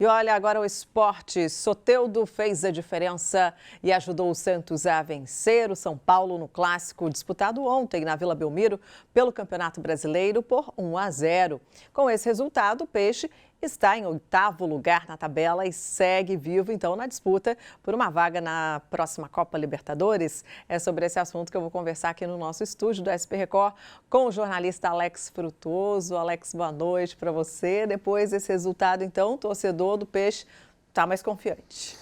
E olha, agora o esporte. Soteldo fez a diferença e ajudou o Santos a vencer o São Paulo no clássico disputado ontem na Vila Belmiro pelo Campeonato Brasileiro por 1-0. Com esse resultado, o Peixe está em 8º lugar na tabela e segue vivo, então, na disputa por uma vaga na próxima Copa Libertadores. É sobre esse assunto que eu vou conversar aqui no nosso estúdio do SP Record com o jornalista Alex Frutuoso. Alex, boa noite para você. Depois desse resultado, então, o torcedor do Peixe está mais confiante.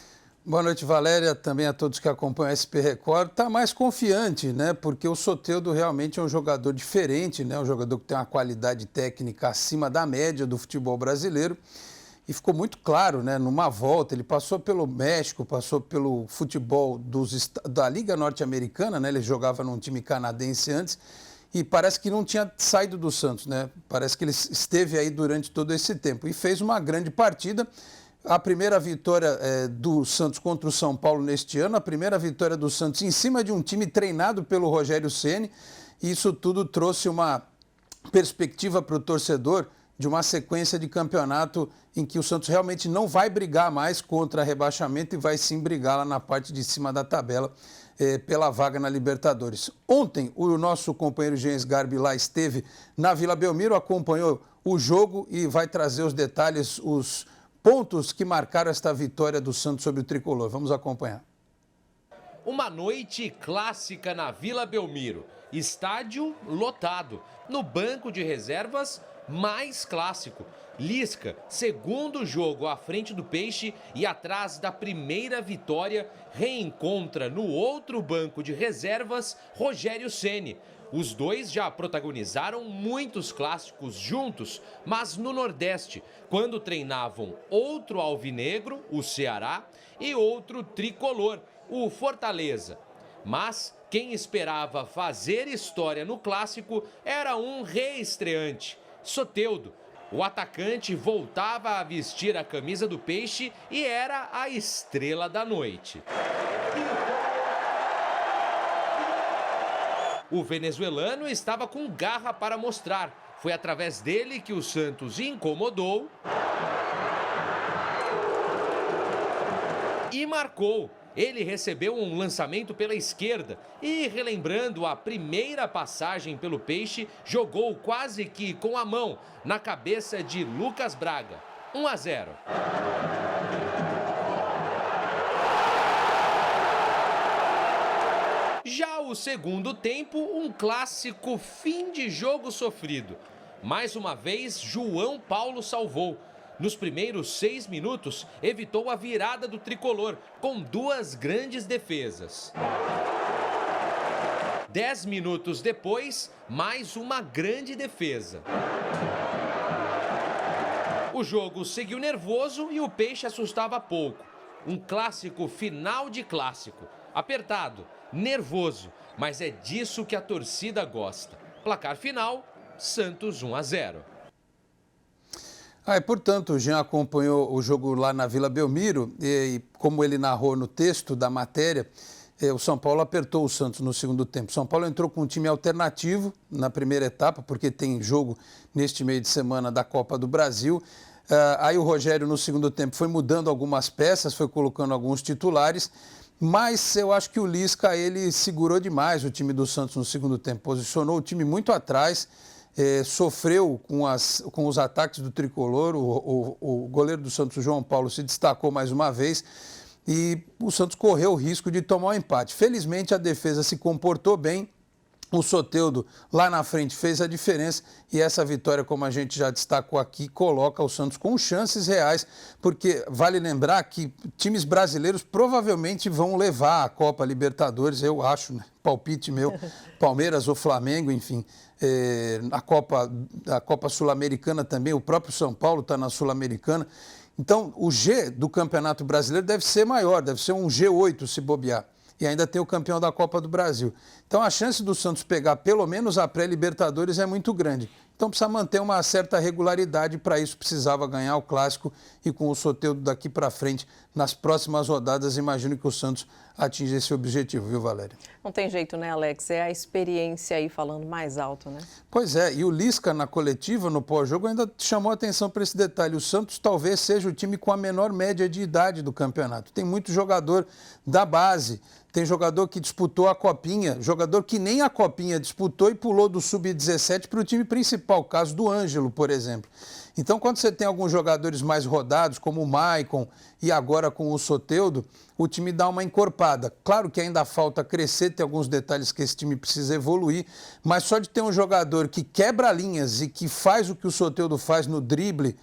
Boa noite, Valéria, também a todos que acompanham a SP Record. Está mais confiante, né? Porque o Soteldo realmente é um jogador diferente, né? Um jogador que tem uma qualidade técnica acima da média do futebol brasileiro. E ficou muito claro, né? Numa volta, ele passou pelo México, passou pelo futebol da Liga Norte-Americana, né? Ele jogava num time canadense antes. E parece que não tinha saído do Santos, né? Parece que ele esteve aí durante todo esse tempo. E fez uma grande partida. A primeira vitória do Santos contra o São Paulo neste ano, a primeira vitória do Santos em cima de um time treinado pelo Rogério Ceni. E isso tudo trouxe uma perspectiva para o torcedor de uma sequência de campeonato em que o Santos realmente não vai brigar mais contra rebaixamento e vai sim brigar lá na parte de cima da tabela pela vaga na Libertadores. Ontem, o nosso companheiro Jean Sgarbi lá esteve na Vila Belmiro, acompanhou o jogo e vai trazer os detalhes, os pontos que marcaram esta vitória do Santos sobre o Tricolor. Vamos acompanhar. Uma noite clássica na Vila Belmiro. Estádio lotado. No banco de reservas, mais clássico. Lisca, segundo jogo à frente do Peixe e atrás da primeira vitória, reencontra no outro banco de reservas Rogério Ceni. Os dois já protagonizaram muitos clássicos juntos, mas no Nordeste, quando treinavam outro alvinegro, o Ceará, e outro tricolor, o Fortaleza. Mas quem esperava fazer história no clássico era um reestreante, Soteldo. O atacante voltava a vestir a camisa do Peixe e era a estrela da noite. O venezuelano estava com garra para mostrar. Foi através dele que o Santos incomodou e marcou. Ele recebeu um lançamento pela esquerda e, relembrando a primeira passagem pelo Peixe, jogou quase que com a mão na cabeça de Lucas Braga. 1-0. Já o segundo tempo, um clássico fim de jogo sofrido. Mais uma vez, João Paulo salvou. Nos primeiros 6 minutos, evitou a virada do tricolor, com 2 grandes defesas. 10 minutos depois, mais uma grande defesa. O jogo seguiu nervoso e o Peixe assustava pouco. Um clássico final de clássico. Apertado, nervoso, mas é disso que a torcida gosta. Placar final, Santos 1-0. E, portanto, o Jean acompanhou o jogo lá na Vila Belmiro e como ele narrou no texto da matéria, o São Paulo apertou o Santos no segundo tempo. O São Paulo entrou com um time alternativo na primeira etapa, porque tem jogo neste meio de semana da Copa do Brasil. Aí o Rogério, no segundo tempo, foi mudando algumas peças, foi colocando alguns titulares, mas eu acho que o Lisca, ele segurou demais o time do Santos no segundo tempo, posicionou o time muito atrás, sofreu com os ataques do tricolor, o goleiro do Santos, João Paulo, se destacou mais uma vez e o Santos correu o risco de tomar um empate. Felizmente a defesa se comportou bem, o Soteldo lá na frente fez a diferença e essa vitória, como a gente já destacou aqui, coloca o Santos com chances reais, porque vale lembrar que times brasileiros provavelmente vão levar a Copa Libertadores, eu acho, né? Palpite meu, Palmeiras ou Flamengo, enfim. A Copa Sul-Americana também, o próprio São Paulo está na Sul-Americana. Então, o G do Campeonato Brasileiro deve ser maior, deve ser um G8 se bobear. E ainda tem o campeão da Copa do Brasil. Então a chance do Santos pegar pelo menos a pré-Libertadores é muito grande. Então precisa manter uma certa regularidade, para isso precisava ganhar o Clássico e com o Soteldo daqui para frente, nas próximas rodadas, imagino que o Santos atinja esse objetivo, viu, Valéria? Não tem jeito, né, Alex? É a experiência aí falando mais alto, né? Pois é, e o Lisca na coletiva, no pós-jogo, ainda chamou atenção para esse detalhe. O Santos talvez seja o time com a menor média de idade do campeonato. Tem muito jogador da base, tem jogador que disputou a Copinha, jogador que nem a Copinha disputou e pulou do Sub-17 para o time principal, o caso do Ângelo, por exemplo. Então, quando você tem alguns jogadores mais rodados, como o Maicon e agora com o Soteldo, o time dá uma encorpada. Claro que ainda falta crescer, tem alguns detalhes que esse time precisa evoluir, mas só de ter um jogador que quebra linhas e que faz o que o Soteldo faz no drible,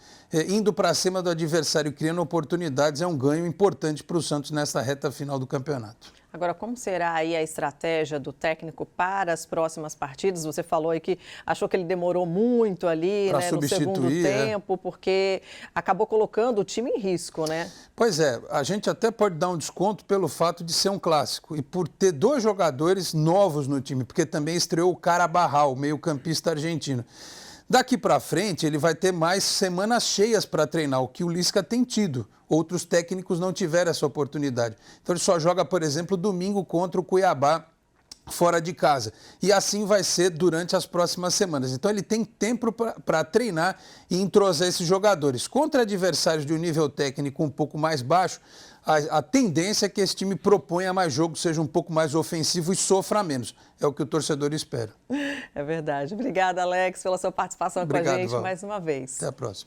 indo para cima do adversário, criando oportunidades, é um ganho importante para o Santos nessa reta final do campeonato. Agora, como será aí a estratégia do técnico para as próximas partidas? Você falou aí que achou que ele demorou muito ali, né, no segundo tempo, porque acabou colocando o time em risco, né? Pois é, a gente até pode dar um desconto pelo fato de ser um clássico e por ter dois jogadores novos no time, porque também estreou o Carabarral, o meio-campista argentino. Daqui para frente, ele vai ter mais semanas cheias para treinar, o que o Lisca tem tido. Outros técnicos não tiveram essa oportunidade. Então, ele só joga, por exemplo, domingo contra o Cuiabá, fora de casa. E assim vai ser durante as próximas semanas. Então, ele tem tempo para treinar e entrosar esses jogadores. Contra adversários de um nível técnico um pouco mais baixo, a tendência é que esse time proponha mais jogo, seja um pouco mais ofensivo e sofra menos. É o que o torcedor espera. É verdade. Obrigada, Alex, pela sua participação com a gente mais uma vez. Até a próxima.